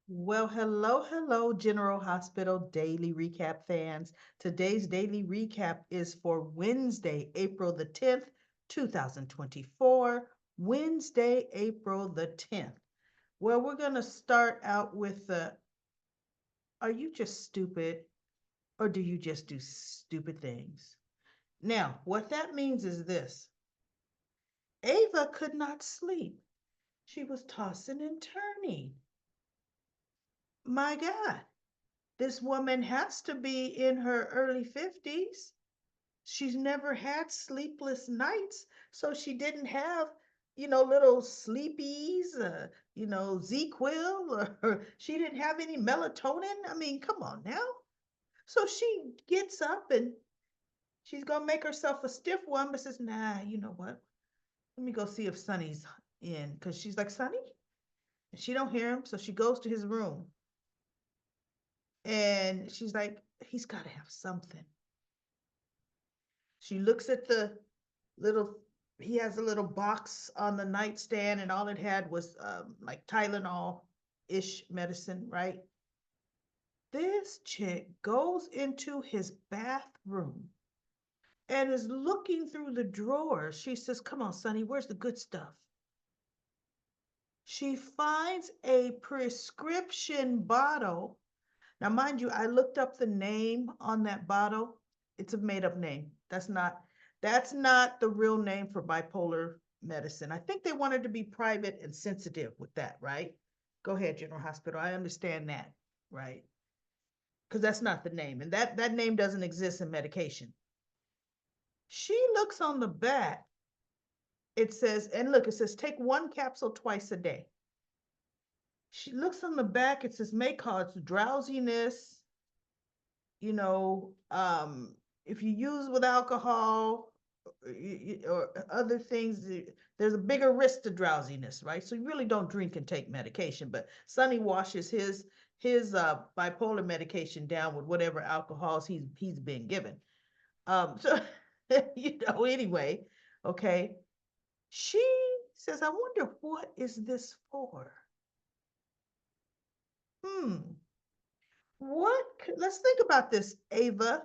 Well, hello, General Hospital Daily Recap fans. Today's daily recap is for Wednesday, April the 10th, 2024. Wednesday, April the 10th. Well, we're going to start out with are you just stupid or do you just do stupid things? Now, what that means is this: Ava could not sleep. She was tossing and turning. My God. This woman has to be in her early 50s. She's never had sleepless nights, so she didn't have, little sleepies, Z-Quil, or she didn't have any melatonin. I mean, come on now. So she gets up and she's gonna make herself a stiff one, but says, nah, you know what? Let me go see if Sonny's in, because she's like, Sonny? And she don't hear him, so she goes to his room and she's like, he's got to have something. She looks at the little, he has a little box on the nightstand, and all it had was like Tylenol-ish medicine, right? This chick goes into his bathroom and is looking through the drawers. She says, come on, Sonny, where's the good stuff? She finds a prescription bottle. Now, mind you, I looked up the name on that bottle. It's a made-up name. That's not the real name for bipolar medicine. I think they wanted to be private and sensitive with that, right? Go ahead, General Hospital. I understand that, right? Because that's not the name, and that name doesn't exist in medication. She looks on the back. It says, and look, it says take one capsule twice a day. She looks on the back. It says may cause drowsiness, you know, if you use with alcohol or other things, there's a bigger risk to drowsiness, right? So you really don't drink and take medication. But Sonny washes his bipolar medication down with whatever alcohols he's been given. So anyway, okay. She says, I wonder what is this for? Hmm. What? Let's think about this, Ava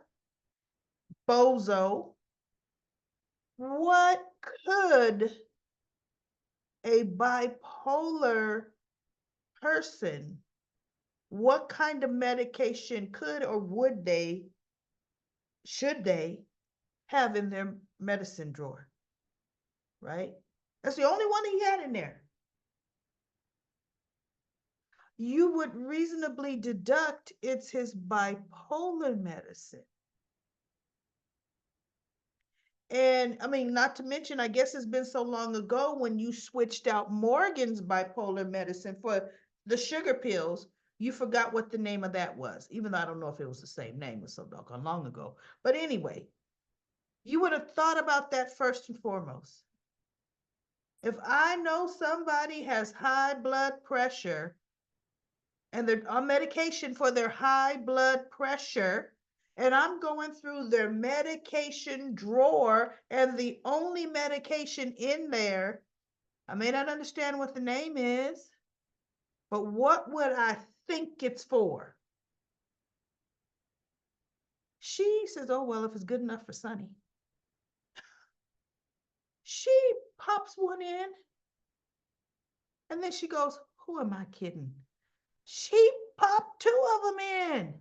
Bozo. What could a bipolar person, what kind of medication could or would they, should they have in their medicine drawer, right? That's the only one he had in there. You would reasonably deduct it's his bipolar medicine. And I mean, not to mention, I guess it's been so long ago when you switched out Morgan's bipolar medicine for the sugar pills, you forgot what the name of that was, even though I don't know if it was the same name. It was so doggone long ago. But anyway, you would have thought about that first and foremost. If I know somebody has high blood pressure and they're on medication for their high blood pressure, and I'm going through their medication drawer, and the only medication in there, I may not understand what the name is, but what would I think it's for? She says, oh, well, if it's good enough for Sonny. She pops one in, and then she goes, who am I kidding? She popped two of them in.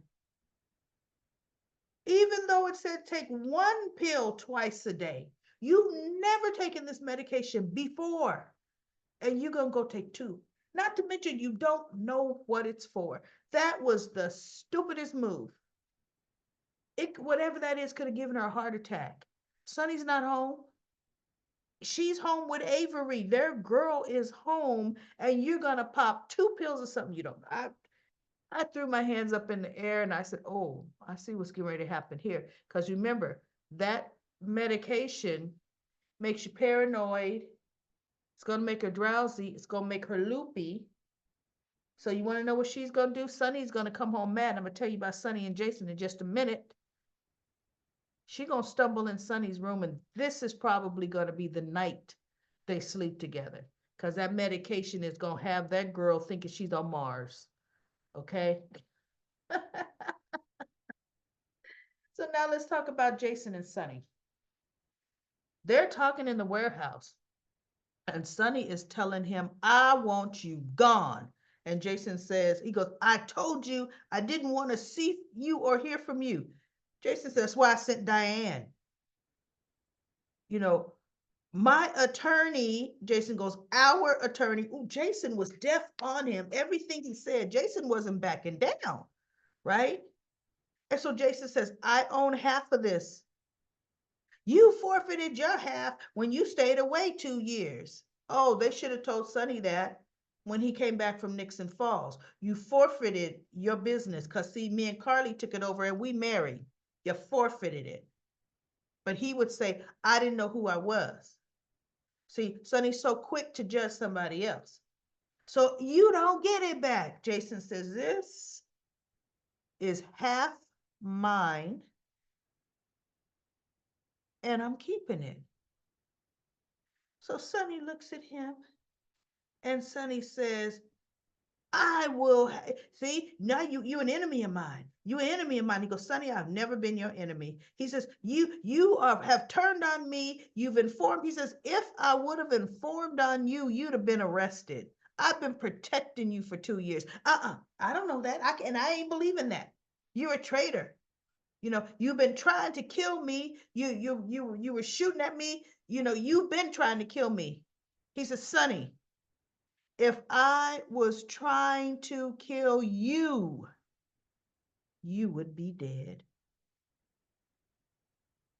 Even though it said take one pill twice a day. You've never taken this medication before, and you're going to go take two. Not to mention, you don't know what it's for. That was the stupidest move. Whatever that is, could have given her a heart attack. Sonny's not home. She's home with Avery. Their girl is home, and you're going to pop two pills or something you don't. I threw my hands up in the air and I said, oh, I see what's getting ready to happen here. Because remember, that medication makes you paranoid. It's going to make her drowsy. It's going to make her loopy. So you want to know what she's going to do? Sonny's going to come home mad. I'm going to tell you about Sonny and Jason in just a minute. She's going to stumble in Sonny's room, and this is probably going to be the night they sleep together. Because that medication is going to have that girl thinking she's on Mars. Okay. So now let's talk about Jason and Sunny. They're talking in the warehouse, and Sunny is telling him, I want you gone. And Jason says, he goes, I told you I didn't want to see you or hear from you. Jason says, that's why I sent Diane. You know, my attorney, Jason goes, our attorney. Ooh, Jason was deaf on him. Everything he said, Jason wasn't backing down, right? And so Jason says, I own half of this. You forfeited your half when you stayed away 2 years. Oh, they should have told Sonny that when he came back from Nixon Falls. You forfeited your business because, see, me and Carly took it over and we married. You forfeited it. But he would say, I didn't know who I was. See, Sonny's so quick to judge somebody else. So you don't get it back. Jason says, this is half mine and I'm keeping it. So Sonny looks at him and Sonny says, I will see now you an enemy of mine. You an enemy of mine. He goes, Sonny, I've never been your enemy. He says, have turned on me. You've informed. He says, if I would have informed on you, you'd have been arrested. I've been protecting you for 2 years. I don't know that. I ain't believing that. You're a traitor. You know, you've been trying to kill me. You were shooting at me. You know, you've been trying to kill me. He says, Sonny, if I was trying to kill you, you would be dead.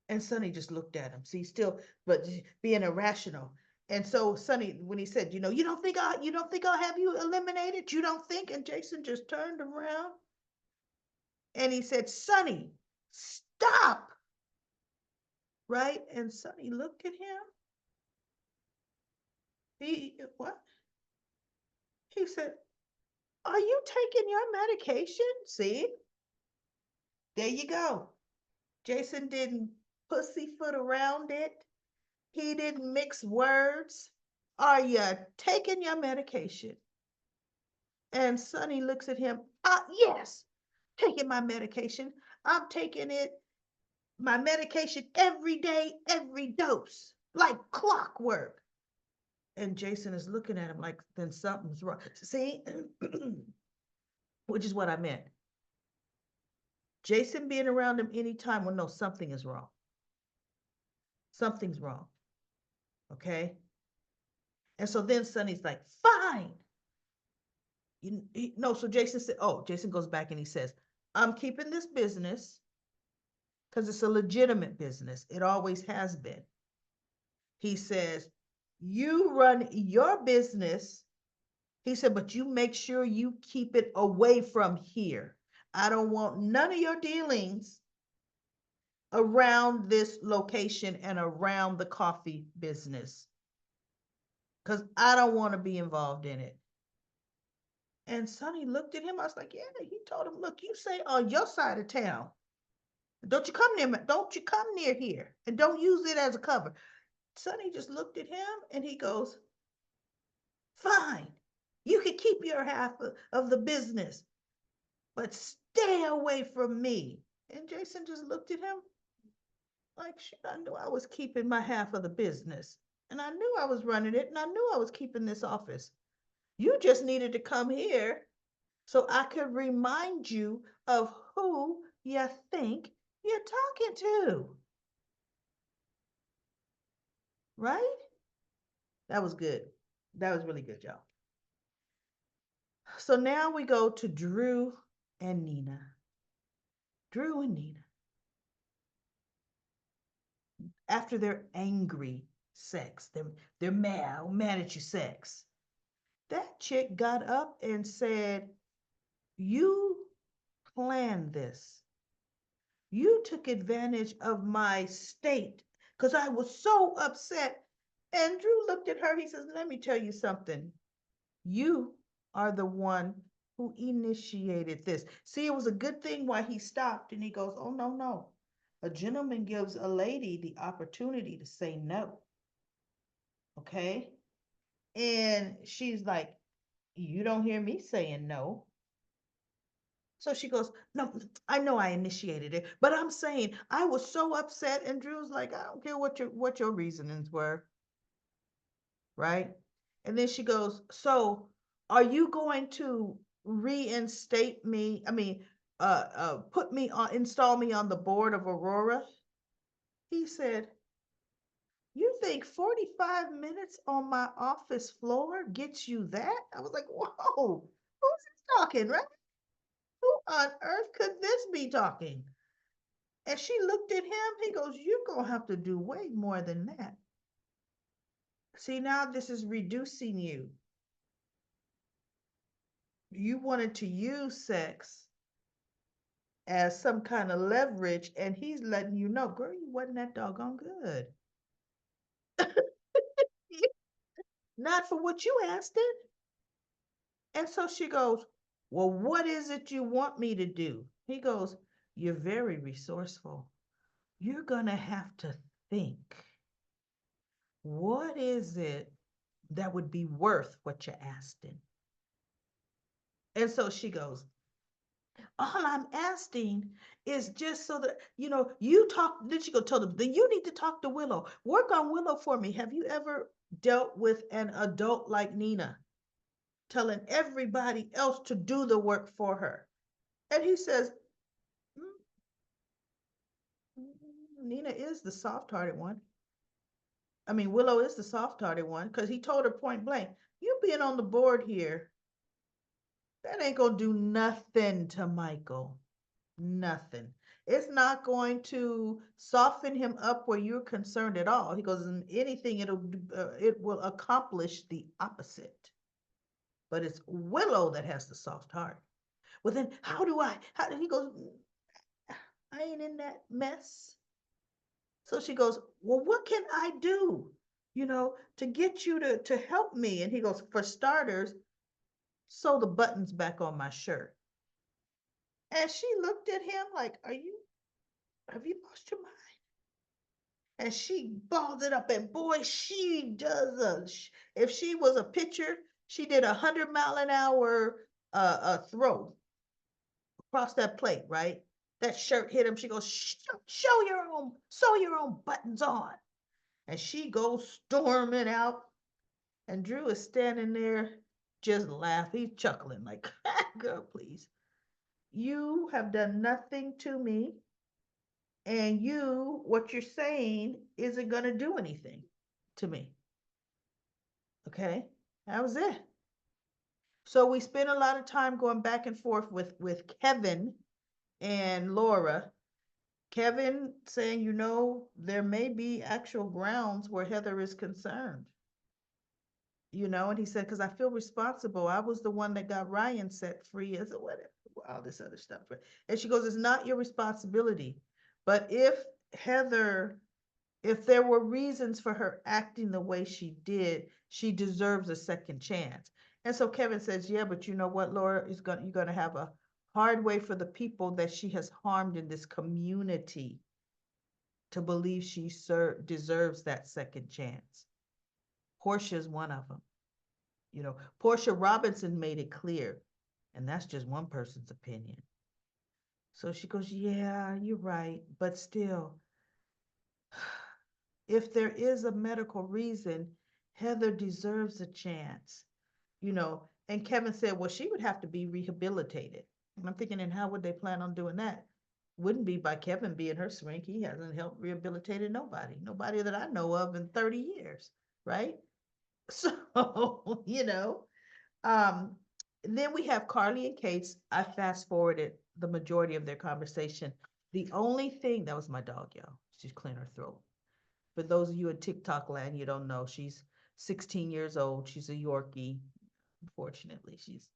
And Sonny just looked at him. See, still, but being irrational. And so Sonny, when he said, you don't think I'll have you eliminated? You don't think? And Jason just turned around and he said, Sonny, stop. Right? And Sonny looked at him. What? He said, are you taking your medication? See? There you go. Jason didn't pussyfoot around it. He didn't mix words. Are you taking your medication? And Sonny looks at him. Yes, taking my medication. I'm taking my medication every day, every dose, like clockwork. And Jason is looking at him like, then something's wrong. See, which is what I meant. Jason being around him anytime will know something is wrong. Something's wrong. Okay. And so then Sonny's like, fine. No, so Jason said, oh, Jason goes back and he says, I'm keeping this business because it's a legitimate business. It always has been. He says, you run your business. He said, but you make sure you keep it away from here. I don't want none of your dealings around this location and around the coffee business because I don't want to be involved in it. And Sonny looked at him. I was like, yeah, he told him, look, you say on your side of town. Don't you come near here and don't use it as a cover. Sonny just looked at him and he goes, fine, you can keep your half of the business, but stay away from me. And Jason just looked at him like, shit, I knew I was keeping my half of the business. And I knew I was running it and I knew I was keeping this office. You just needed to come here so I could remind you of who you think you're talking to. Right? That was good. That was really good, y'all. So now we go to Drew and Nina. Drew and Nina. After their angry sex, they're mad at you sex. That chick got up and said, you planned this. You took advantage of my state because I was so upset. And Drew looked at her. He says, let me tell you something. You are the one who initiated this. See, it was a good thing why he stopped and he goes, oh, no, no. A gentleman gives a lady the opportunity to say no. Okay. And she's like, you don't hear me saying no. So she goes, no, I know I initiated it, but I'm saying I was so upset. And Drew's like, I don't care what your reasonings were, right? And then she goes, so are you going to reinstate me? I mean, put me on, install me on the board of Aurora? He said, you think 45 minutes on my office floor gets you that? I was like, whoa, who's talking, right? Who on earth could this be talking? And she looked at him. He goes, you're going to have to do way more than that. See, now this is reducing you. You wanted to use sex as some kind of leverage, and he's letting you know, girl, you wasn't that doggone good. Not for what you asked it. And so she goes, well, what is it you want me to do? He goes, you're very resourceful. You're going to have to think, what is it that would be worth what you're asking? And so she goes, all I'm asking is just so that, you talk. Then she go tell them, then you need to talk to Willow. Work on Willow for me. Have you ever dealt with an adult like Nina, telling everybody else to do the work for her? And he says, Nina is the soft hearted one. I mean, Willow is the soft hearted one because he told her point blank, you being on the board here, that ain't going to do nothing to Michael. Nothing. It's not going to soften him up where you're concerned at all. He goes, anything, it will accomplish the opposite. But it's Willow that has the soft heart. Well, then how did he goes, I ain't in that mess. So she goes, well, what can I do, to get you to help me? And he goes, for starters, sew the buttons back on my shirt. And she looked at him like, have you lost your mind? And she balled it up. And boy, she does if she was a pitcher, she did 100-mile-an-hour throw across that plate, right? That shirt hit him. She goes, sew your own buttons on. And she goes storming out. And Drew is standing there just laughing. He's chuckling like, girl, please. You have done nothing to me. And what you're saying isn't going to do anything to me. Okay? That was it. So we spent a lot of time going back and forth with Kevin and Laura. Kevin saying, there may be actual grounds where Heather is concerned. And he said, because I feel responsible. I was the one that got Ryan set free as a whatever, all this other stuff. And she goes, it's not your responsibility. But if there were reasons for her acting the way she did, she deserves a second chance. And so Kevin says, yeah, but you know what, Laura, you're going to have a hard way for the people that she has harmed in this community to believe she deserves that second chance. Portia's one of them. Portia Robinson made it clear, and that's just one person's opinion. So she goes, yeah, you're right, but still, if there is a medical reason, Heather deserves a chance, And Kevin said, well, she would have to be rehabilitated. And I'm thinking, and how would they plan on doing that? Wouldn't be by Kevin being her shrink. He hasn't helped rehabilitated nobody that I know of in 30 years, right? So, then we have Carly and Kate's. I fast forwarded the majority of their conversation. The only thing, that was my dog, y'all. She's clearing her throat. For those of you in TikTok land, you don't know, she's 16 years old. She's a Yorkie. Unfortunately, she's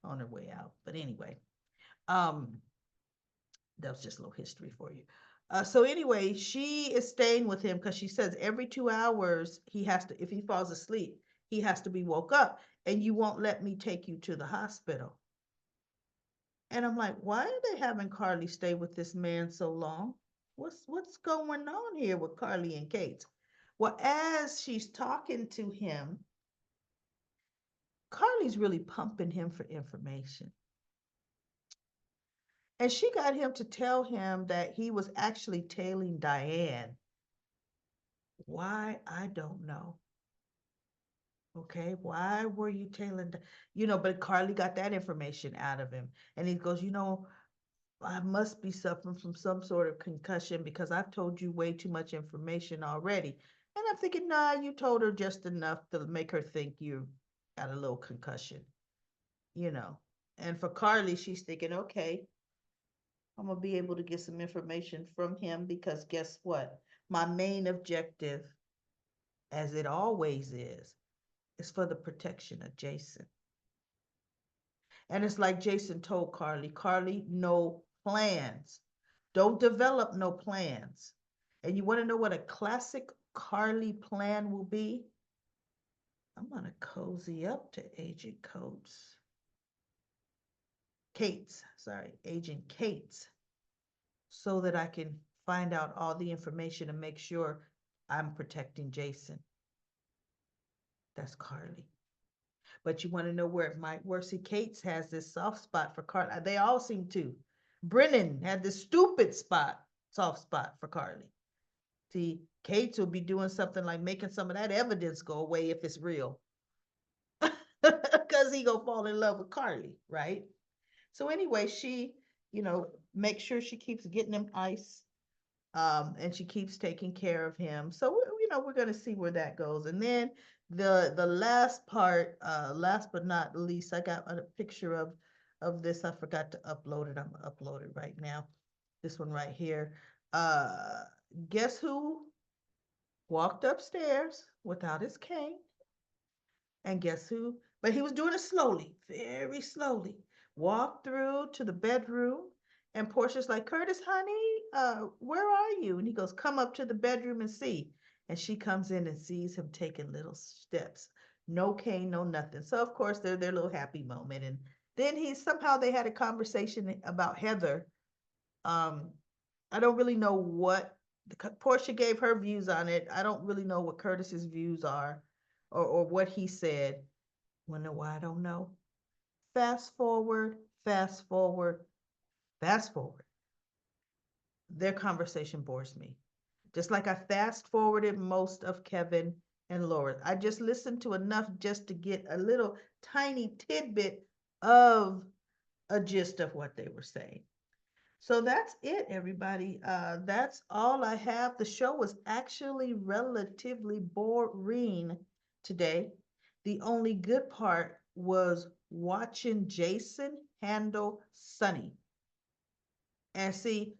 on her way out. But anyway, that was just a little history for you. So anyway, she is staying with him because she says every 2 hours if he falls asleep, he has to be woke up, and you won't let me take you to the hospital. And I'm like, why are they having Carly stay with this man so long? What's going on here with Carly and Kate? Well, as she's talking to him, Carly's really pumping him for information. And she got him to tell him that he was actually tailing Diane. Why? I don't know. Okay, why were you tailing? But Carly got that information out of him. And he goes, I must be suffering from some sort of concussion because I've told you way too much information already. And I'm thinking, nah, you told her just enough to make her think you got a little concussion, you know. And for Carly, she's thinking, okay, I'm gonna be able to get some information from him because guess what? My main objective, as it always is for the protection of Jason. And it's like Jason told Carly, no plans. Don't develop no plans. And you want to know what a classic Carly plan will be? I'm going to cozy up to Agent Cates, so that I can find out all the information and make sure I'm protecting Jason. That's Carly. But you want to know where it might work? See, Cates has this soft spot for Carly. They all seem to. Brennan had this soft spot for Carly. See, Cates will be doing something like making some of that evidence go away if it's real. Because he gonna fall in love with Carly, right? So anyway, she, make sure she keeps getting him ice, and she keeps taking care of him. So we're gonna see where that goes. And then the last part, last but not least, I got a picture of this. I forgot to upload it. I'm gonna upload it right now. This one right here. Uh, guess who walked upstairs without his cane? And guess who? But he was doing it slowly, very slowly. Walked through to the bedroom, and Portia's like, Curtis, honey, where are you? And he goes, come up to the bedroom and see. And she comes in and sees him taking little steps. No cane, no nothing. So of course they're their little happy moment. And then they had a conversation about Heather. Um, I don't really know what Portia gave her views on it. I don't really know what Curtis's views are, or what he said. Wanna know why I don't know? Fast forward, fast forward, fast forward. Their conversation bores me. Just like I fast forwarded most of Kevin and Laura. I just listened to enough just to get a little tiny tidbit of a gist of what they were saying. So that's it, everybody. That's all I have. The show was actually relatively boring today. The only good part was watching Jason handle Sunny. And see,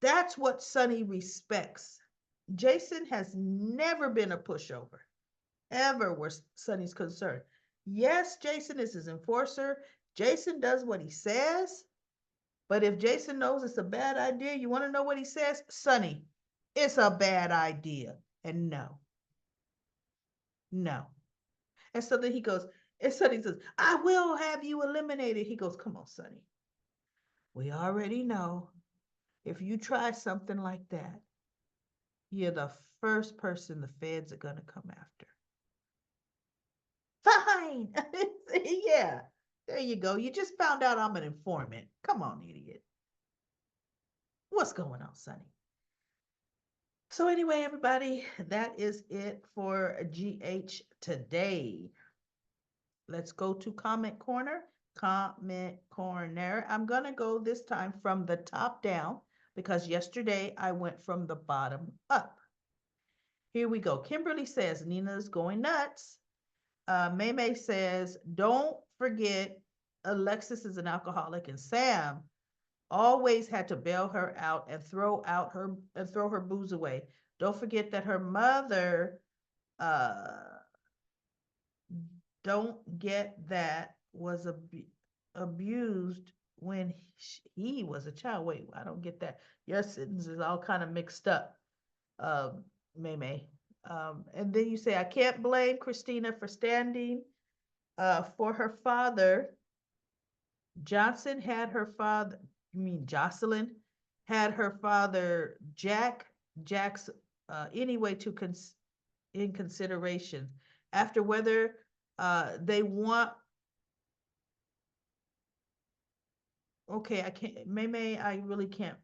that's what Sunny respects. Jason has never been a pushover, ever, where Sunny's concerned. Yes, Jason is his enforcer. Jason does what he says. But if Jason knows it's a bad idea, you want to know what he says? Sonny, it's a bad idea. And no, no. And so then he goes, and Sonny says, I will have you eliminated. He goes, come on, Sonny. We already know if you try something like that, you're the first person the feds are going to come after. Fine. Yeah, there you go. You just found out I'm an informant. Come on, idiot. What's going on, Sonny? So anyway, everybody, that is it for GH today. Let's go to comment corner. Comment corner. I'm going to go this time from the top down because yesterday I went from the bottom up. Here we go. Kimberly says, Nina's going nuts. May says, don't forget Alexis is an alcoholic and Sam always had to bail her out and throw her booze away. Don't forget that her mother, don't get that, was abused when he was a child. Wait, I don't get that. Your sentence is all kind of mixed up, May. And then you say, I can't blame Christina for standing for her father. Jocelyn had her father Jack's anyway in consideration after whether they want Okay, I can't. May I really can't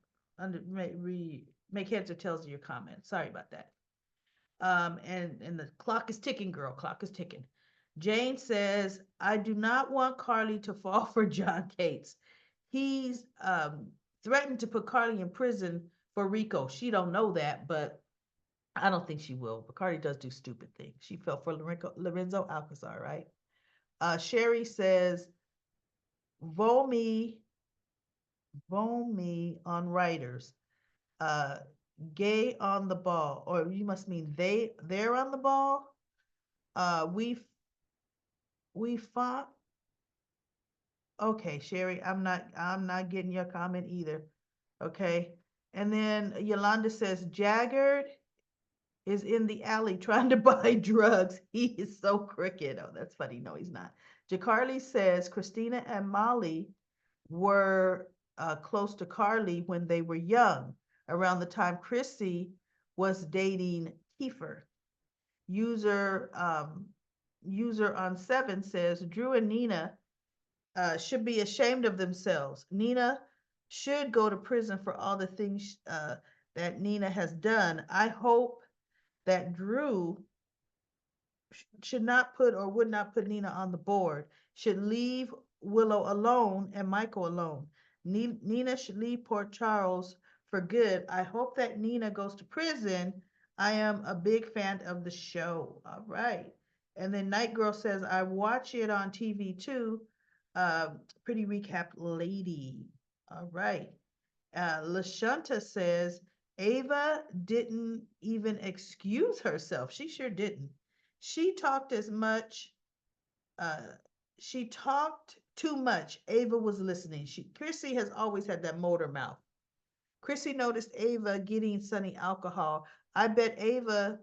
make heads or tails of your comment. Sorry about that. And the clock is ticking, girl. Clock is ticking. Jane says, I do not want Carly to fall for John Cates. He's threatened to put Carly in prison for Rico. She don't know that, but I don't think she will. But Carly does do stupid things. She fell for Lorenzo Alcazar, right? Sherry says, vote me, vote me on writers. Uh, gay on the ball, or you must mean they're on the ball. We fought. Okay, Sherry, I'm not getting your comment either. Okay. And then Yolanda says Jaggard is in the alley trying to buy drugs. He is so crooked. Oh, that's funny. No, he's not. Jacarly says Christina and Molly were close to Carly when they were young, around the time Chrissy was dating Kiefer. User user on Seven says Drew and Nina should be ashamed of themselves. Nina should go to prison for all the things that Nina has done. I hope that Drew should not put or would not put Nina on the board, should leave Willow alone and Michael alone. Nina should leave Port Charles for good. I hope that Nina goes to prison. I am a big fan of the show. All right. And then Night Girl says, I watch it on TV too. Pretty recap lady. All right. Lashunta says Ava didn't even excuse herself. She sure didn't. She talked as much. Uh, she talked too much. Ava was listening. Chrissy has always had that motor mouth. Chrissy noticed Ava getting Sunny alcohol. I bet Ava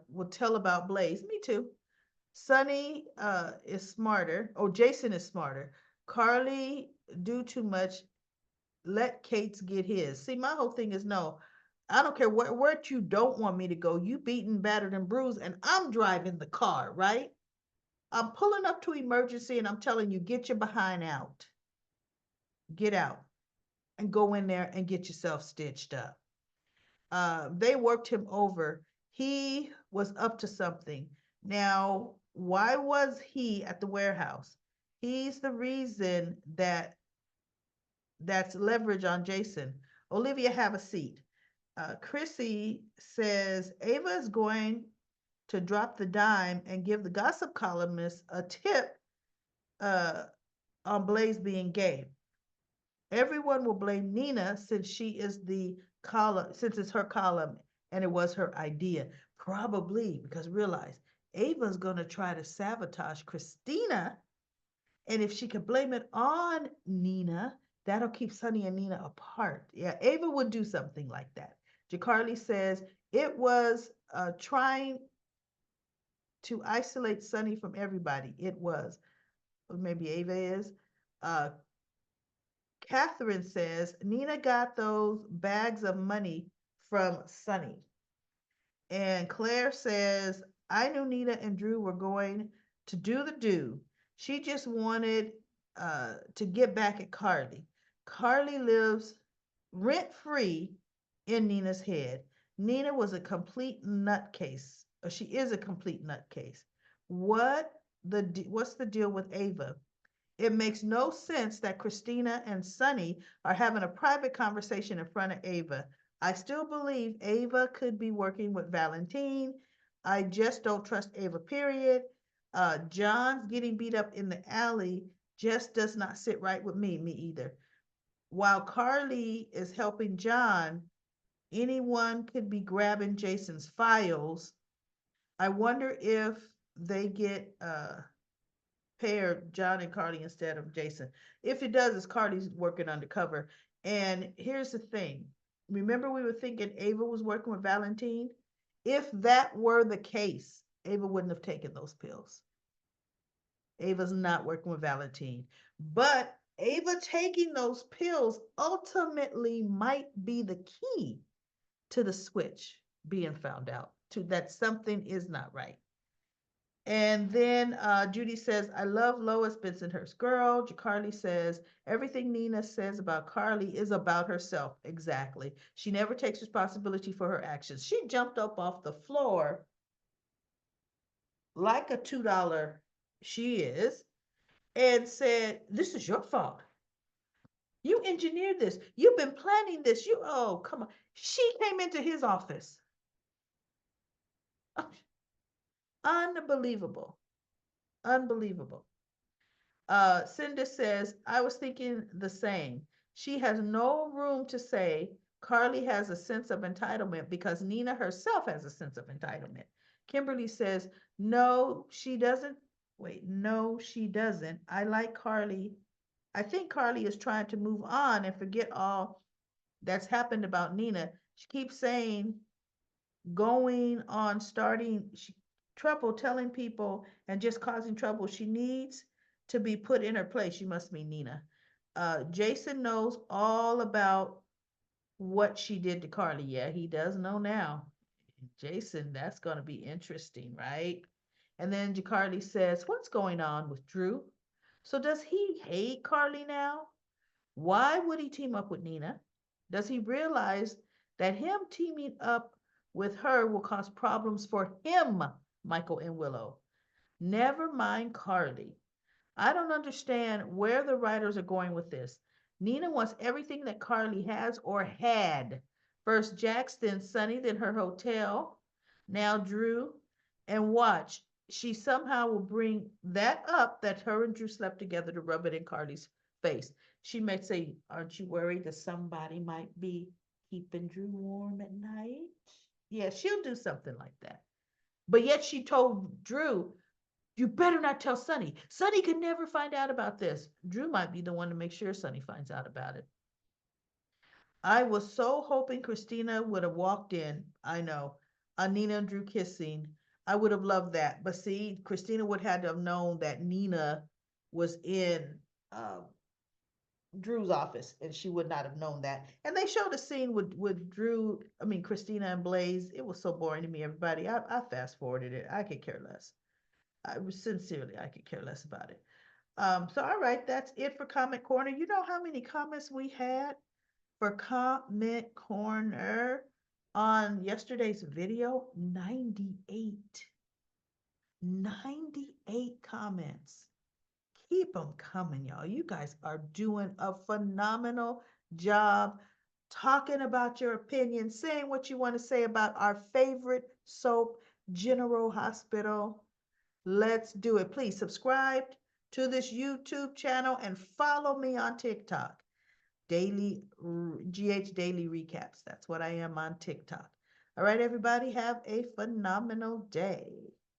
will tell about Blaze. Me too. Sunny is smarter. Oh, Jason is smarter. Carly do too much, let Kate's get his. See, my whole thing is no, I don't care where you don't want me to go. You beaten, battered, and bruised, and I'm driving the car, right? I'm pulling up to emergency and I'm telling you, get your behind out. Get out and go in there and get yourself stitched up. They worked him over. He was up to something. Now, why was he at the warehouse? He's the reason that's leverage on Jason. Olivia, have a seat. Chrissy says Ava is going to drop the dime and give the gossip columnist a tip uh, on Blaze being gay. Everyone will blame Nina since she is the column, since it's her column and it was her idea. Probably because realize Ava's going to try to sabotage Christina. And if she could blame it on Nina, that'll keep Sunny and Nina apart. Yeah, Ava would do something like that. Jacarly says it was trying to isolate Sunny from everybody. It was. Or maybe Ava is. Uh, Catherine says Nina got those bags of money from Sunny. And Claire says, I knew Nina and Drew were going to do the do. She just wanted to get back at Carly. Carly lives rent free in Nina's head. Nina was a complete nutcase, or she is a complete nutcase. What's the deal with Ava? It makes no sense that Christina and Sunny are having a private conversation in front of Ava. I still believe Ava could be working with Valentine. I just don't trust Ava, period. John's getting beat up in the alley just does not sit right with me either. While Carly is helping John, anyone could be grabbing Jason's files. I wonder if they get pair John and Carly instead of Jason. If it does, it's Carly's working undercover. And here's the thing. Remember we were thinking Ava was working with Valentine? If that were the case, Ava wouldn't have taken those pills. Ava's not working with Valentine. But Ava taking those pills ultimately might be the key to the switch being found out, to that something is not right. And then Judy says, I love Lois Bensonhurst girl. Carly says, everything Nina says about Carly is about herself. Exactly. She never takes responsibility for her actions. She jumped up off the floor like a $2 she is and said, this is your fault. You engineered this. You've been planning this. Oh, come on. She came into his office. Oh, unbelievable. Unbelievable. Cinda says, I was thinking the same. She has no room to say Carly has a sense of entitlement because Nina herself has a sense of entitlement. Kimberly says, no, she doesn't. Wait, no, she doesn't. I like Carly. I think Carly is trying to move on and forget all that's happened about Nina. She keeps saying, going on, starting trouble, telling people, and just causing trouble. She needs to be put in her place. You must mean Nina. Jason knows all about what she did to Carly. Yeah, he does know now. Jason, that's going to be interesting, right? And then Carly says, what's going on with Drew? So does he hate Carly now? Why would he team up with Nina? Does he realize that him teaming up with her will cause problems for him, Michael and Willow? Never mind Carly. I don't understand where the writers are going with this. Nina wants everything that Carly has or had. First Jax, then Sunny, then her hotel, now Drew. And watch, she somehow will bring that up that her and Drew slept together to rub it in Carly's face. She might say, aren't you worried that somebody might be keeping Drew warm at night? Yeah, she'll do something like that. But yet she told Drew, you better not tell Sonny. Sonny could never find out about this. Drew might be the one to make sure Sonny finds out about it. I was so hoping Christina would have walked in. I know. Nina and Drew kissing. I would have loved that. But see, Christina would have had to have known that Nina was in Drew's office, and she would not have known that. And they showed a scene with Drew, I mean Christina and Blaze. It was so boring to me, everybody. I fast forwarded it. I could care less. I could care less about it. So all right, that's it for Comment Corner. You know how many comments we had for Comment Corner on yesterday's video? 98. 98 comments. Keep them coming, y'all. You guys are doing a phenomenal job talking about your opinion, saying what you want to say about our favorite soap, General Hospital. Let's do it. Please subscribe to this YouTube channel and follow me on TikTok. Daily GH Daily Recaps. That's what I am on TikTok. All right, everybody, have a phenomenal day.